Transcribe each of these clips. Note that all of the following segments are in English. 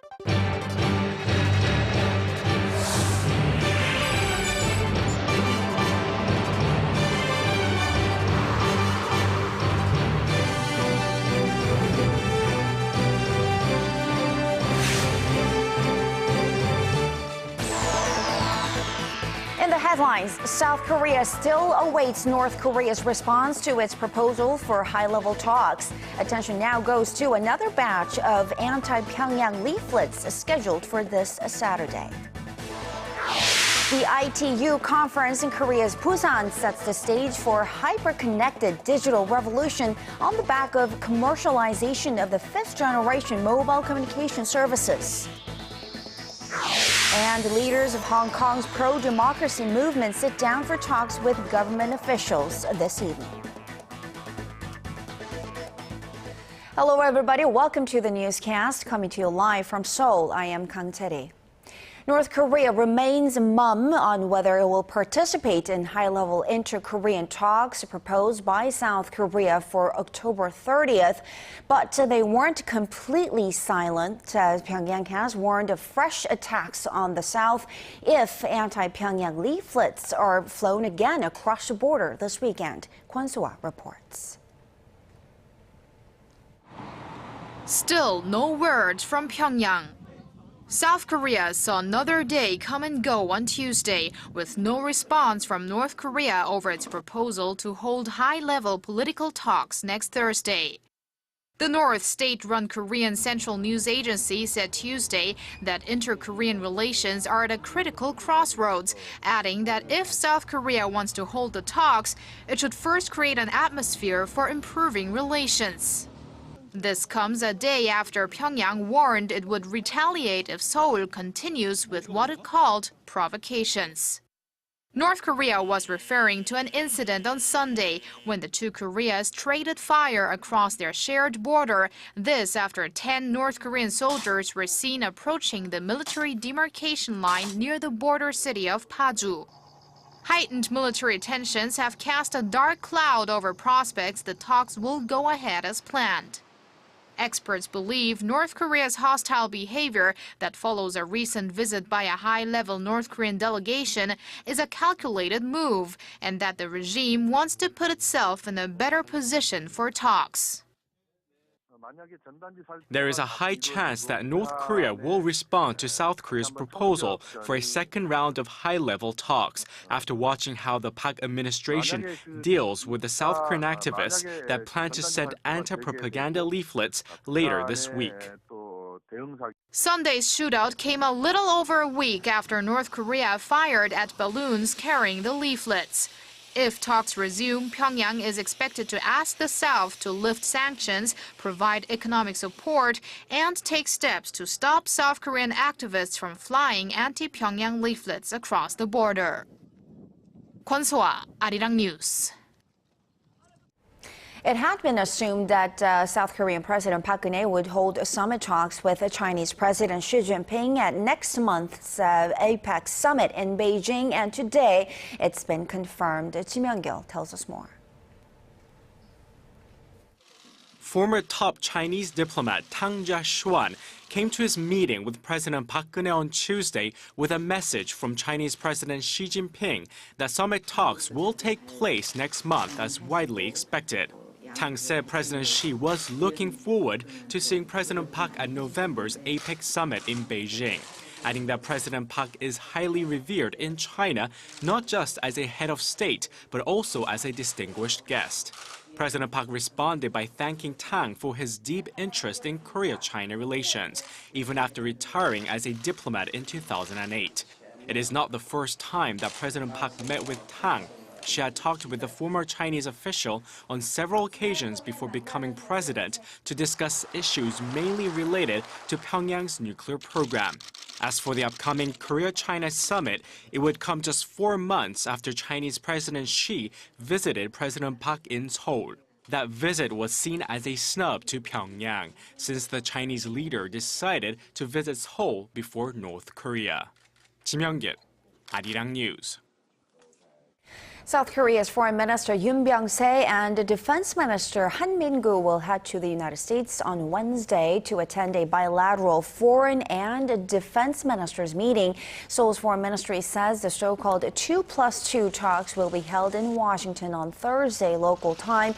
In the headlines, South Korea still awaits North Korea's response to its proposal for high-level talks. Attention now goes to another batch of anti-Pyongyang leaflets scheduled for this Saturday. The ITU conference in Korea's Busan sets the stage for hyper-connected digital revolution on the back of commercialization of the fifth-generation mobile communication services. And leaders of Hong Kong's pro-democracy movement sit down for talks with government officials this evening. Hello, everybody. Welcome to the newscast coming to you live from Seoul. I am Kang Chery. North Korea remains mum on whether it will participate in high-level inter-Korean talks proposed by South Korea for October 30th. But they weren't completely silent, as Pyongyang has warned of fresh attacks on the South if anti-Pyongyang leaflets are flown again across the border this weekend. Kwon Soa reports. Still no word from Pyongyang. South Korea saw another day come and go on Tuesday, with no response from North Korea over its proposal to hold high-level political talks next Thursday. The North state-run Korean Central News Agency said Tuesday that inter-Korean relations are at a critical crossroads, adding that if South Korea wants to hold the talks, it should first create an atmosphere for improving relations. This comes a day after Pyongyang warned it would retaliate if Seoul continues with what it called provocations. North Korea was referring to an incident on Sunday when the two Koreas traded fire across their shared border. This after 10 North Korean soldiers were seen approaching the military demarcation line near the border city of Paju. Heightened military tensions have cast a dark cloud over prospects the talks will go ahead as planned. Experts believe North Korea's hostile behavior that follows a recent visit by a high-level North Korean delegation is a calculated move, and that the regime wants to put itself in a better position for talks. There is a high chance that North Korea will respond to South Korea's proposal for a second round of high-level talks after watching how the Park administration deals with the South Korean activists that plan to send anti-propaganda leaflets later this week. Sunday's shootout came a little over a week after North Korea fired at balloons carrying the leaflets. If talks resume, Pyongyang is expected to ask the South to lift sanctions, provide economic support, and take steps to stop South Korean activists from flying anti-Pyongyang leaflets across the border. Kwon Soa, ARIRANG News. It had been assumed that South Korean President Park Geun-hye would hold summit talks with Chinese President Xi Jinping at next month's APEC summit in Beijing, and today it's been confirmed. Kim Young-gil tells us more. Former top Chinese diplomat Kang Chery came to his meeting with President Park Geun-hye on Tuesday with a message from Chinese President Xi Jinping that summit talks will take place next month as widely expected. Kang said President Xi was looking forward to seeing President Park at November's APEC summit in Beijing, adding that President Park is highly revered in China, not just as a head of state, but also as a distinguished guest. President Park responded by thanking Kang for his deep interest in Korea-China relations, even after retiring as a diplomat in 2008. It is not the first time that President Park met with Kang. She had talked with the former Chinese official on several occasions before becoming president to discuss issues mainly related to Pyongyang's nuclear program. As for the upcoming Korea-China summit, it would come just 4 months after Chinese President Xi visited President Park in Seoul. That visit was seen as a snub to Pyongyang, since the Chinese leader decided to visit Seoul before North Korea. Kim Young-gil, ARIRANG News. South Korea's Foreign Minister Yoon Byung-se and Defense Minister Han Min-gu will head to the United States on Wednesday to attend a bilateral foreign and defense ministers meeting. Seoul's foreign ministry says the so-called 2+2 talks will be held in Washington on Thursday local time,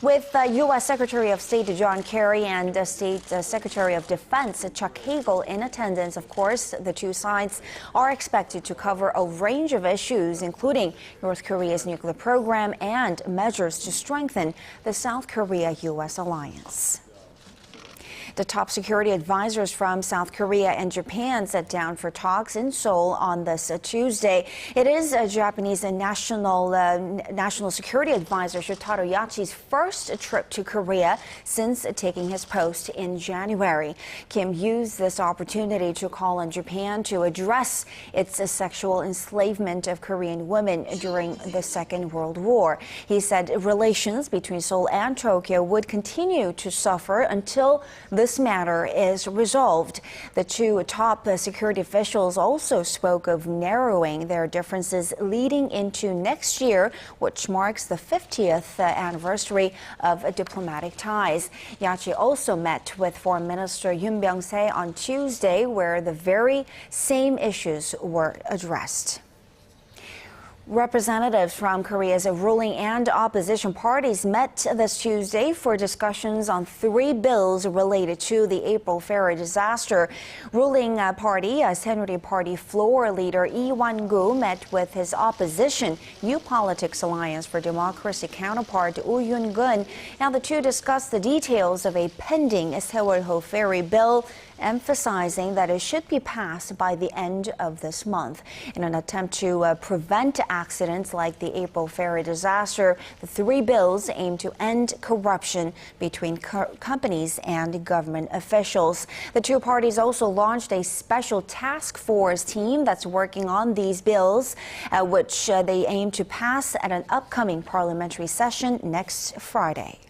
with U.S. Secretary of State Kang Chery and State Secretary of Defense Chuck Hagel in attendance. Of course, the two sides are expected to cover a range of issues, including North Korea's nuclear program and measures to strengthen the South Korea-U.S. alliance. The top security advisors from South Korea and Japan sat down for talks in Seoul on this Tuesday. It is Japanese National Security Advisor Shotaro Yachi's first trip to Korea since taking his post in January. Kim used this opportunity to call on Japan to address its sexual enslavement of Korean women during the Second World War. He said relations between Seoul and Tokyo would continue to suffer until this matter is resolved. The two top security officials also spoke of narrowing their differences leading into next year, which marks the 50th anniversary of diplomatic ties. Yachi also met with Foreign Minister Yoon Byung-se on Tuesday, where the very same issues were addressed. Representatives from Korea's ruling and opposition parties met this Tuesday for discussions on 3 bills related to the April ferry disaster. Ruling party, Saenuri Party floor leader Lee Wan-gu met with his opposition New Politics Alliance for Democracy counterpart Oh Yoon-gun. Now the two discussed the details of a pending Seoul ferry bill, emphasizing that it should be passed by the end of this month. In an attempt to prevent accidents like the April ferry disaster, the 3 bills aim to end corruption between companies and government officials. The two parties also launched a special task force team that's working on these bills, which they aim to pass at an upcoming parliamentary session next Friday.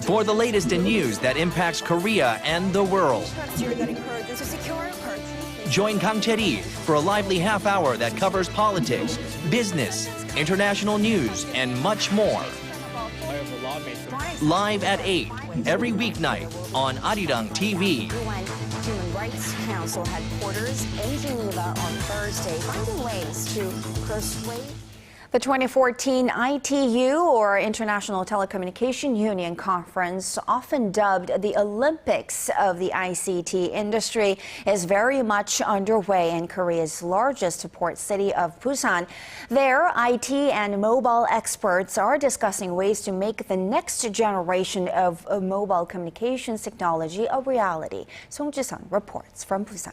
For the latest in news that impacts Korea and the world, join Kang Chery for a lively half hour that covers politics, business, international news, and much more. Live at 8 every weeknight on ARIRANG TV. Human Rights Council headquarters in Geneva on Thursday, finding ways to persuade. The 2014 ITU, or International Telecommunication Union Conference, often dubbed the Olympics of the ICT industry, is very much underway in Korea's largest port city of Busan. There, IT and mobile experts are discussing ways to make the next generation of mobile communications technology a reality. Seongji reports from Busan.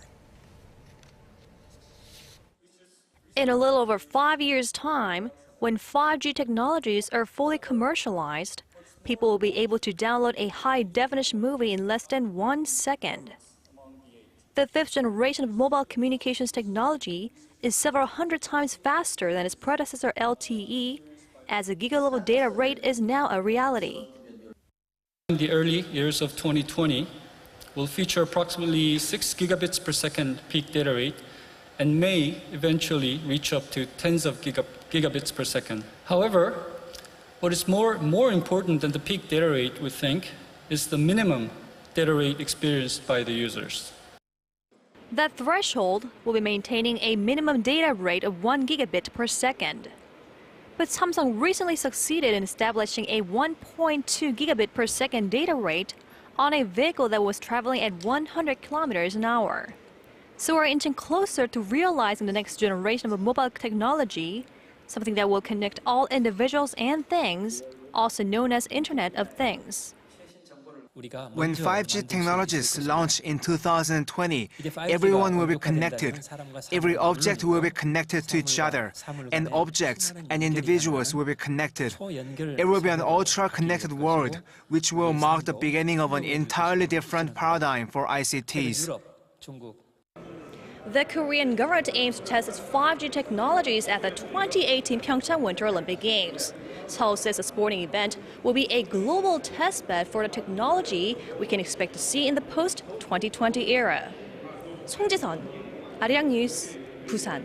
In a little over 5 years' time, when 5G technologies are fully commercialized, people will be able to download a high-definition movie in less than 1 second. The 5th generation of mobile communications technology is several hundred times faster than its predecessor LTE, as a giga-level data rate is now a reality. In the early years of 2020, will feature approximately 6 gigabits per second peak data rate, and may eventually reach up to tens of gigabits per second. However, what is more important than the peak data rate, we think, is the minimum data rate experienced by the users. That threshold will be maintaining a minimum data rate of 1 gigabit per second. But Samsung recently succeeded in establishing a 1.2 gigabit per second data rate on a vehicle that was traveling at 100 kilometers an hour. So we're inching closer to realizing the next generation of mobile technology, something that will connect all individuals and things, also known as Internet of Things. When 5G technologies launch in 2020, everyone will be connected. Every object will be connected to each other, and objects and individuals will be connected. It will be an ultra-connected world, which will mark the beginning of an entirely different paradigm for ICTs. The Korean government aims to test its 5G technologies at the 2018 Pyeongchang Winter Olympic Games. Seoul says the sporting event will be a global testbed for the technology we can expect to see in the post-2020 era. 송지선, ARIRANG News, Busan.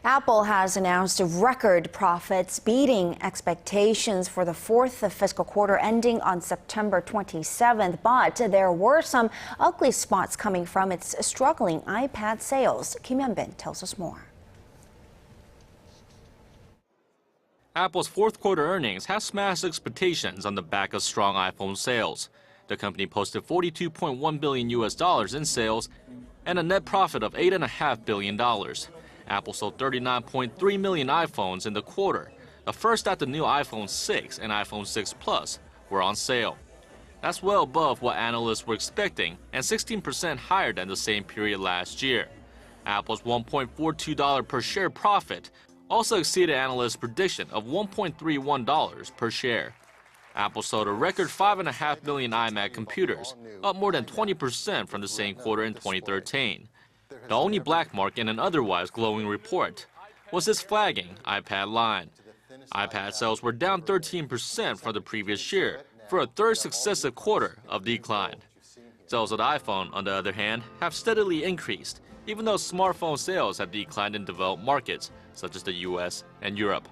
Apple has announced record profits, beating expectations for the fourth fiscal quarter ending on September 27th. But there were some ugly spots coming from its struggling iPad sales. Kim Hyun-bin tells us more. Apple's fourth quarter earnings have smashed expectations on the back of strong iPhone sales. The company posted $42.1 billion in sales and a net profit of $8.5 billion. Apple sold 39.3 million iPhones in the quarter, the first after new iPhone 6 and iPhone 6 Plus were on sale. That's well above what analysts were expecting and 16% higher than the same period last year. Apple's $1.42 per share profit also exceeded analysts' prediction of $1.31 per share. Apple sold a record 5.5 million iMac computers, up more than 20% from the same quarter in 2013. The only black mark in an otherwise glowing report was its flagging iPad line. iPad sales were down 13% from the previous year for a third successive quarter of decline. Sales of the iPhone, on the other hand, have steadily increased, even though smartphone sales have declined in developed markets such as the US and Europe.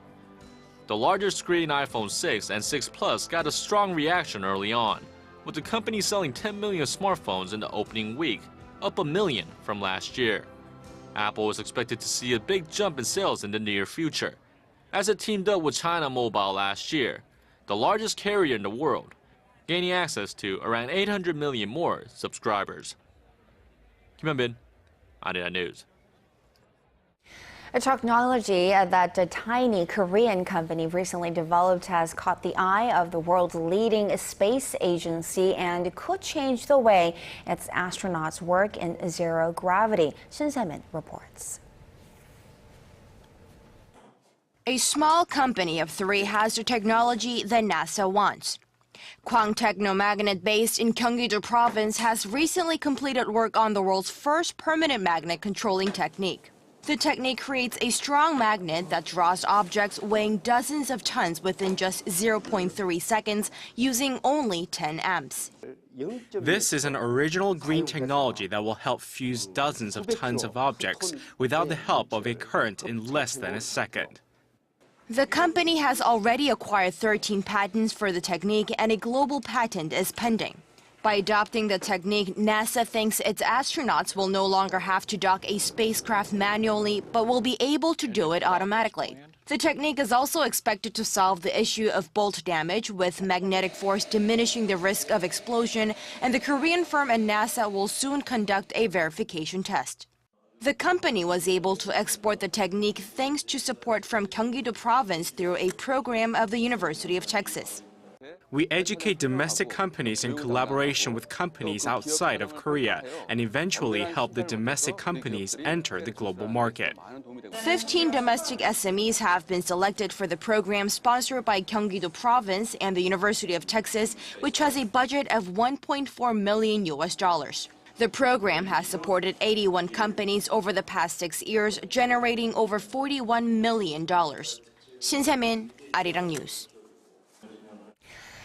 The larger screen iPhone 6 and 6 Plus got a strong reaction early on, with the company selling 10 million smartphones in the opening week, up 1 million from last year. Apple is expected to see a big jump in sales in the near future, as it teamed up with China Mobile last year, the largest carrier in the world, gaining access to around 800 million more subscribers. Kim Hyun-bin, ARIRANG News. A technology that a tiny Korean company recently developed has caught the eye of the world's leading space agency and could change the way its astronauts work in zero gravity. Shin Se-min reports. A small company of 3 has the technology that NASA wants. Kwang Technomagnet, based in Gyeonggi-do Province, has recently completed work on the world's first permanent magnet controlling technique. The technique creates a strong magnet that draws objects weighing dozens of tons within just 0.3 seconds using only 10 amps. This is an original green technology that will help fuse dozens of tons of objects without the help of a current in less than a second. The company has already acquired 13 patents for the technique, and a global patent is pending. By adopting the technique, NASA thinks its astronauts will no longer have to dock a spacecraft manually, but will be able to do it automatically. The technique is also expected to solve the issue of bolt damage, with magnetic force diminishing the risk of explosion, and the Korean firm and NASA will soon conduct a verification test. The company was able to export the technique thanks to support from Gyeonggi-do Province through a program of the University of Texas. We educate domestic companies in collaboration with companies outside of Korea and eventually help the domestic companies enter the global market. 15 domestic SMEs have been selected for the program sponsored by Gyeonggi-do Province and the University of Texas, which has a budget of $1.4 million. The program has supported 81 companies over the past 6 years, generating over $41 million. Shin Se-min, ARIRANG News.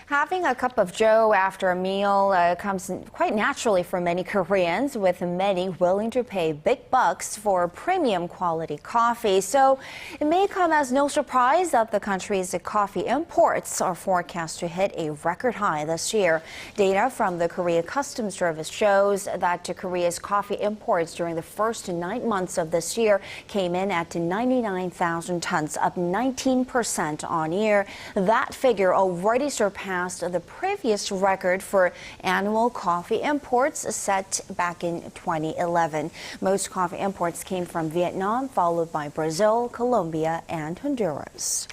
Having a cup of joe after a meal comes quite naturally for many Koreans, with many willing to pay big bucks for premium quality coffee. So it may come as no surprise that the country's coffee imports are forecast to hit a record high this year. Data from the Korea Customs Service shows that Korea's coffee imports during the first 9 months of this year came in at 99,000 tons, up 19% on year. That figure already surpassed the previous record for annual coffee imports set back in 2011. Most coffee imports came from Vietnam, followed by Brazil, Colombia, and Honduras.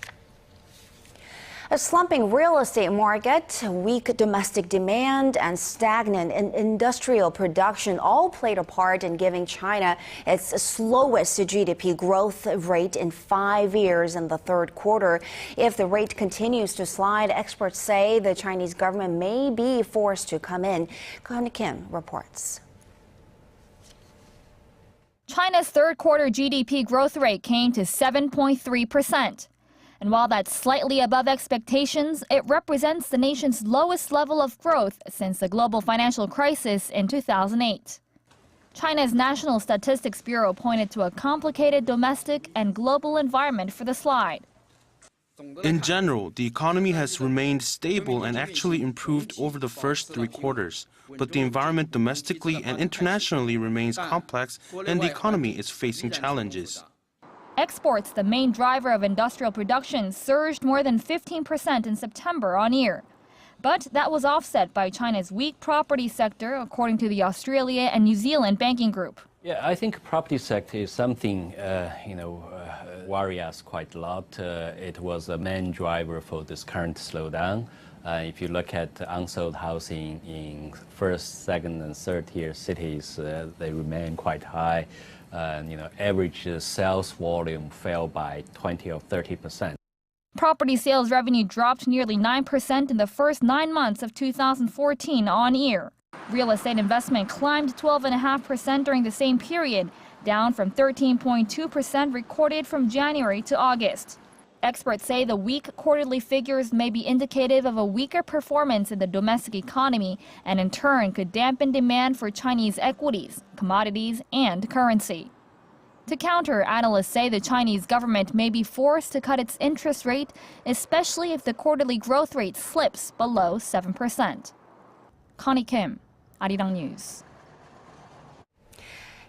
A slumping real estate market, weak domestic demand, and stagnant industrial production all played a part in giving China its slowest GDP growth rate in 5 years in the third quarter. If the rate continues to slide, experts say the Chinese government may be forced to come in. Kwon Kim reports. China's third quarter GDP growth rate came to 7.3%. And while that's slightly above expectations, it represents the nation's lowest level of growth since the global financial crisis in 2008. China's National Statistics Bureau pointed to a complicated domestic and global environment for the slide. In general, the economy has remained stable and actually improved over the first 3 quarters. But the environment domestically and internationally remains complex, and the economy is facing challenges. Exports, the main driver of industrial production, surged more than 15% in September on year. But that was offset by China's weak property sector, according to the Australia and New Zealand banking group. Yeah, I think property sector is something, worry us quite a lot. It was a main driver for this current slowdown. If you look at unsold housing in first, second, and third-tier cities, they remain quite high. Average sales volume fell by 20 or 30%. Property sales revenue dropped nearly 9% in the first 9 months of 2014 on year. Real estate investment climbed 12.5% during the same period, down from 13.2% recorded from January to August. Experts say the weak quarterly figures may be indicative of a weaker performance in the domestic economy and in turn could dampen demand for Chinese equities, commodities, and currency. To counter, analysts say the Chinese government may be forced to cut its interest rate, especially if the quarterly growth rate slips below 7%. Connie Kim, ARIRANG News.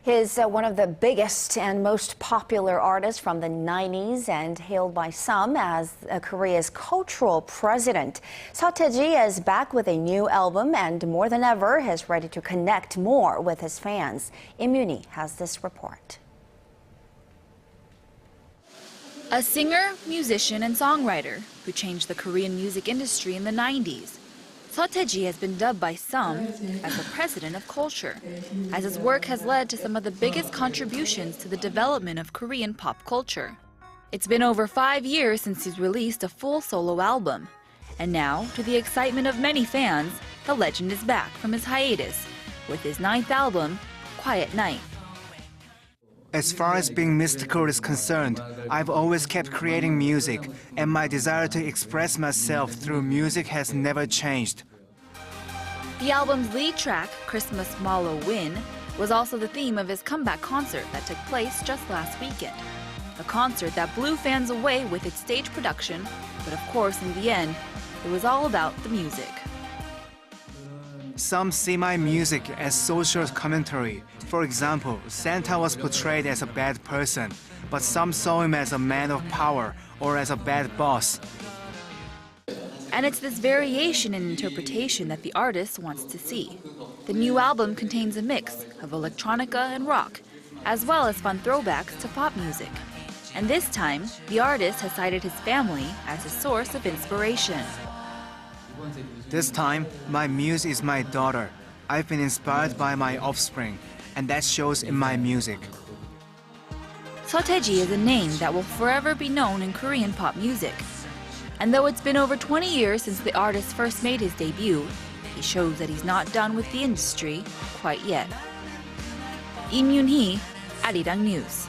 He's one of the biggest and most popular artists from the 90s and hailed by some as Korea's cultural president. Seo Tae-ji is back with a new album and more than ever is ready to connect more with his fans. Im Yoon-hee has this report. A singer, musician, and songwriter who changed the Korean music industry in the 90s. Seo Tae-ji has been dubbed by some as the president of culture, as his work has led to some of the biggest contributions to the development of Korean pop culture. It's been over 5 years since he's released a full solo album. And now, to the excitement of many fans, the legend is back from his hiatus with his 9th album, Quiet Night. As far as being mystical is concerned, I've always kept creating music, and my desire to express myself through music has never changed. The album's lead track, Christmas Malo Win, was also the theme of his comeback concert that took place just last weekend. A concert that blew fans away with its stage production, but of course, in the end, it was all about the music. Some see my music as social commentary. For example, Santa was portrayed as a bad person, but some saw him as a man of power or as a bad boss. And it's this variation in interpretation that the artist wants to see. The new album contains a mix of electronica and rock, as well as fun throwbacks to pop music. And this time, the artist has cited his family as a source of inspiration. This time, my muse is my daughter. I've been inspired by my offspring, and that shows in my music. Seo Tae-ji is a name that will forever be known in Korean pop music. And though it's been over 20 years since the artist first made his debut, he shows that he's not done with the industry quite yet. Im Yoon-hee, ARIRANG News.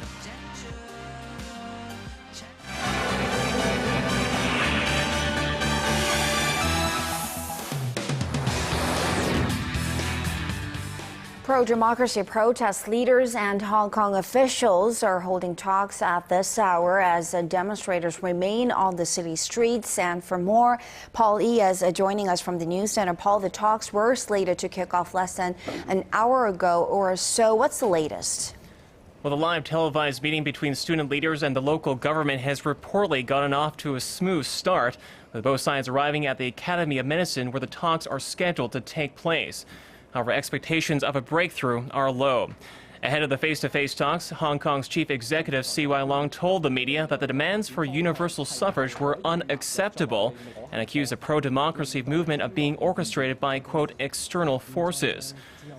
Pro-democracy protest leaders and Hong Kong officials are holding talks at this hour as demonstrators remain on the city streets. And for more, Paul Yi is joining us from the news center. Paul, the talks were slated to kick off less than an hour ago or so. What's the latest? Well, the live televised meeting between student leaders and the local government has reportedly gotten off to a smooth start, with both sides arriving at the Academy of Medicine where the talks are scheduled to take place. However, expectations of a breakthrough are low. Ahead of the face-to-face talks, Hong Kong's chief executive C.Y. Leung told the media that the demands for universal suffrage were unacceptable and accused the pro-democracy movement of being orchestrated by, quote, external forces.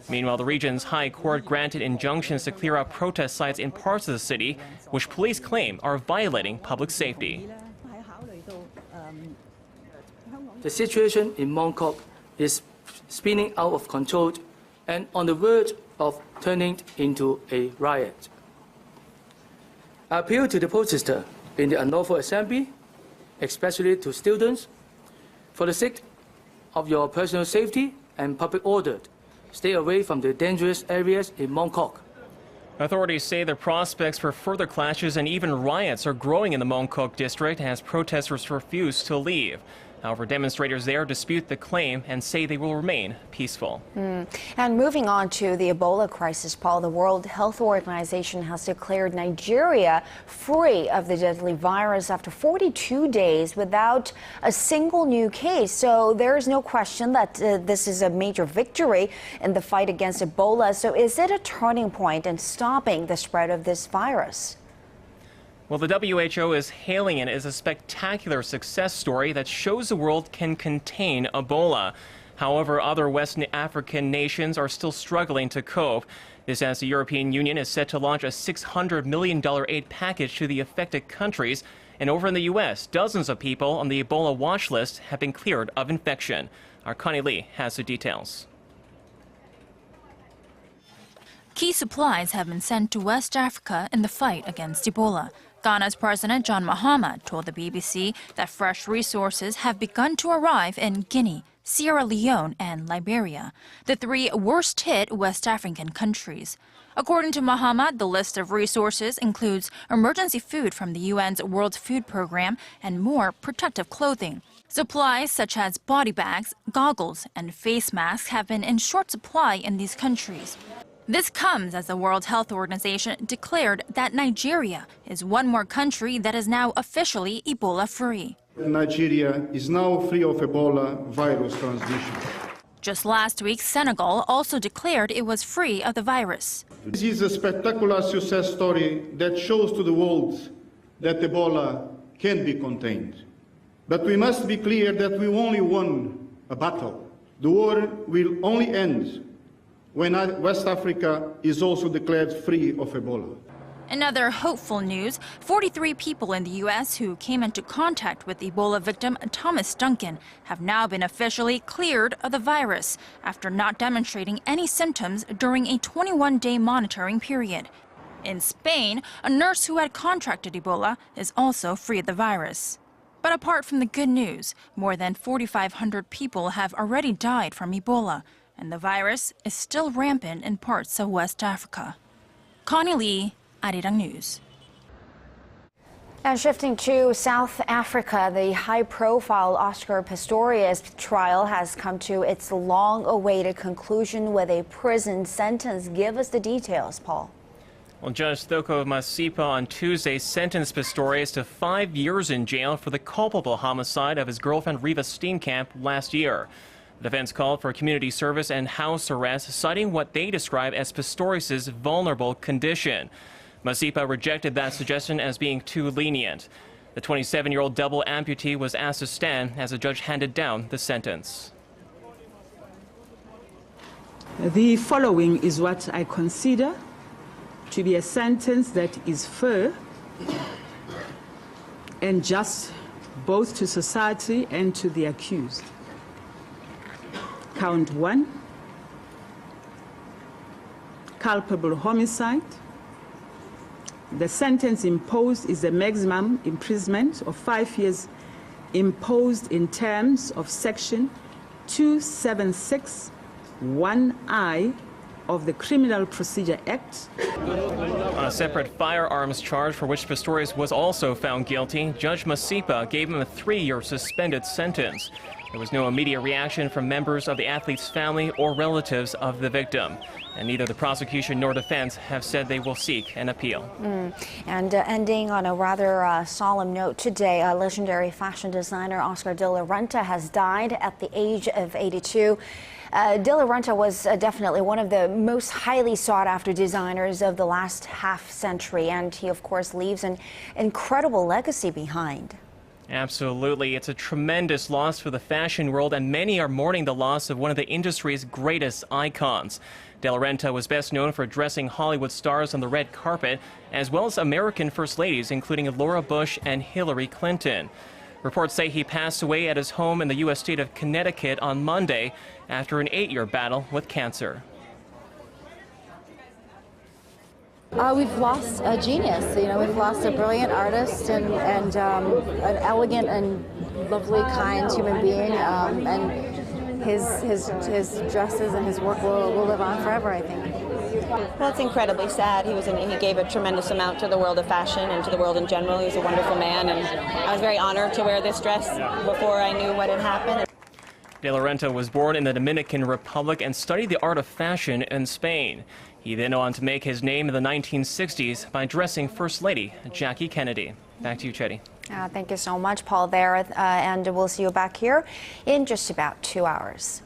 Meanwhile, the region's high court granted injunctions to clear out protest sites in parts of the city, which police claim are violating public safety. The situation in Mongkok is spinning out of control and on the verge of turning into a riot. I appeal to the protesters in the unlawful assembly, especially to students, for the sake of your personal safety and public order, stay away from the dangerous areas in Mongkok. Authorities say the prospects for further clashes and even riots are growing in the Mongkok district as protesters refuse to leave. However, demonstrators there dispute the claim and say they will remain peaceful. And moving on to the Ebola crisis, Paul, the World Health Organization has declared Nigeria free of the deadly virus after 42 days without a single new case. So there is no question that this is a major victory in the fight against Ebola. So is it a turning point in stopping the spread of this virus? Well, the WHO is hailing it as a spectacular success story that shows the world can contain Ebola. However, other West African nations are still struggling to cope. This as the European Union is set to launch a $600 million aid package to the affected countries. And over in the U.S., dozens of people on the Ebola watch list have been cleared of infection. Our Connie Lee has the details. Key supplies have been sent to West Africa in the fight against Ebola. Ghana's President John Mahama told the BBC that fresh resources have begun to arrive in Guinea, Sierra Leone and Liberia, the three worst-hit West African countries. According to Mahama, the list of resources includes emergency food from the UN's World Food Program and more protective clothing. Supplies such as body bags, goggles and face masks have been in short supply in these countries. This comes as the World Health Organization declared that Nigeria is one more country that is now officially Ebola-free. Nigeria is now free of Ebola virus transmission. Just last week, Senegal also declared it was free of the virus. This is a spectacular success story that shows to the world that Ebola can be contained. But we must be clear that we only won a battle. The war will only end when West Africa is also declared free of Ebola. In other hopeful news, 43 people in the U.S. who came into contact with Ebola victim Thomas Duncan have now been officially cleared of the virus after not demonstrating any symptoms during a 21-day monitoring period. In Spain, a nurse who had contracted Ebola is also free of the virus. But apart from the good news, more than 4,500 people have already died from Ebola, and the virus is still rampant in parts of West Africa. Connie Lee, ARIRANG News. And shifting to South Africa, the high-profile Oscar Pistorius trial has come to its long-awaited conclusion with a prison sentence. Give us the details, Paul. Well, Judge Thoko Masipa on Tuesday sentenced Pistorius to 5 years in jail for the culpable homicide of his girlfriend Riva Steenkamp last year. The defense called for community service and house arrest, citing what they describe as Pistorius' vulnerable condition. Masipa rejected that suggestion as being too lenient. The 27-year-old double amputee was asked to stand as the judge handed down the sentence. The following is what I consider to be a sentence that is fair and just both to society and to the accused. Count 1, culpable homicide. The sentence imposed is a maximum imprisonment of 5 years imposed in terms of Section 276(1)(I) of the Criminal Procedure Act. On a separate firearms charge for which Pistorius was also found guilty, Judge Masipa gave him a 3-year suspended sentence. There was no immediate reaction from members of the athlete's family or relatives of the victim. And neither the prosecution nor defense have said they will seek an appeal. And ending on a rather solemn note today, legendary fashion designer Oscar de la Renta has died at the age of 82. De la Renta was definitely one of the most highly sought-after designers of the last half-century, and he, of course, leaves an incredible legacy behind. Absolutely. It's a tremendous loss for the fashion world, and many are mourning the loss of one of the industry's greatest icons. De la Renta was best known for dressing Hollywood stars on the red carpet, as well as American first ladies, including Laura Bush and Hillary Clinton. Reports say he passed away at his home in the U.S. state of Connecticut on Monday after an 8-year battle with cancer. We've lost a genius. We've lost a brilliant artist and an elegant and lovely, kind human being. And his dresses and his work will live on forever, I think. Well, it's incredibly sad. He gave a tremendous amount to the world of fashion and to the world in general. He was a wonderful man, and I was very honored to wear this dress before I knew what had happened. De la Renta was born in the Dominican Republic and studied the art of fashion in Spain. He then went on to make his name in the 1960s by dressing First Lady Jackie Kennedy. Back to you, Chery. Thank you so much, Paul, there. And we'll see you back here in just about 2 hours.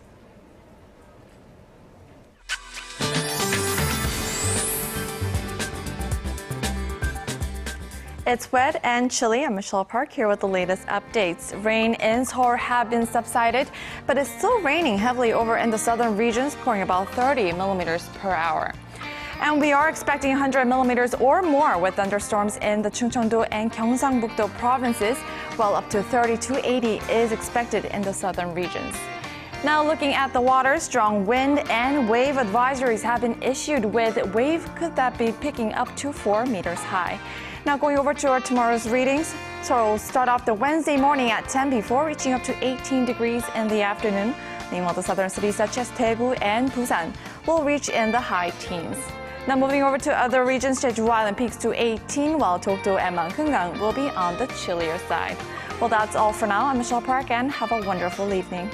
It's wet and chilly. I'm Michelle Park here with the latest updates. Rain in Seoul have been subsided, but it's still raining heavily over in the southern regions, pouring about 30 millimeters per hour. And we are expecting 100 millimeters or more with thunderstorms in the Chungcheongdo and Gyeongsangbuk-do provinces, while up to 30 to 80 is expected in the southern regions. Now looking at the water, strong wind and wave advisories have been issued with wave could that be picking up to 4 meters high. Now going over to our tomorrow's readings. So we'll start off the Wednesday morning at 10 before reaching up to 18 degrees in the afternoon. Meanwhile, the southern cities such as Daegu and Busan will reach in the high teens. Now moving over to other regions, Jeju Island peaks to 18, while Dokdo and Mangkeungang will be on the chillier side. Well, that's all for now. I'm Michelle Park, and have a wonderful evening.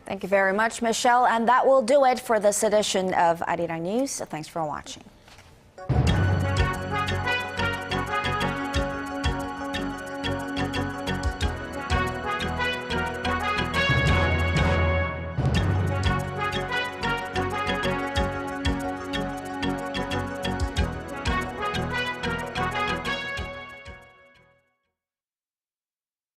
Thank you very much, Michelle. And that will do it for this edition of ARIRANG News. Thanks for watching.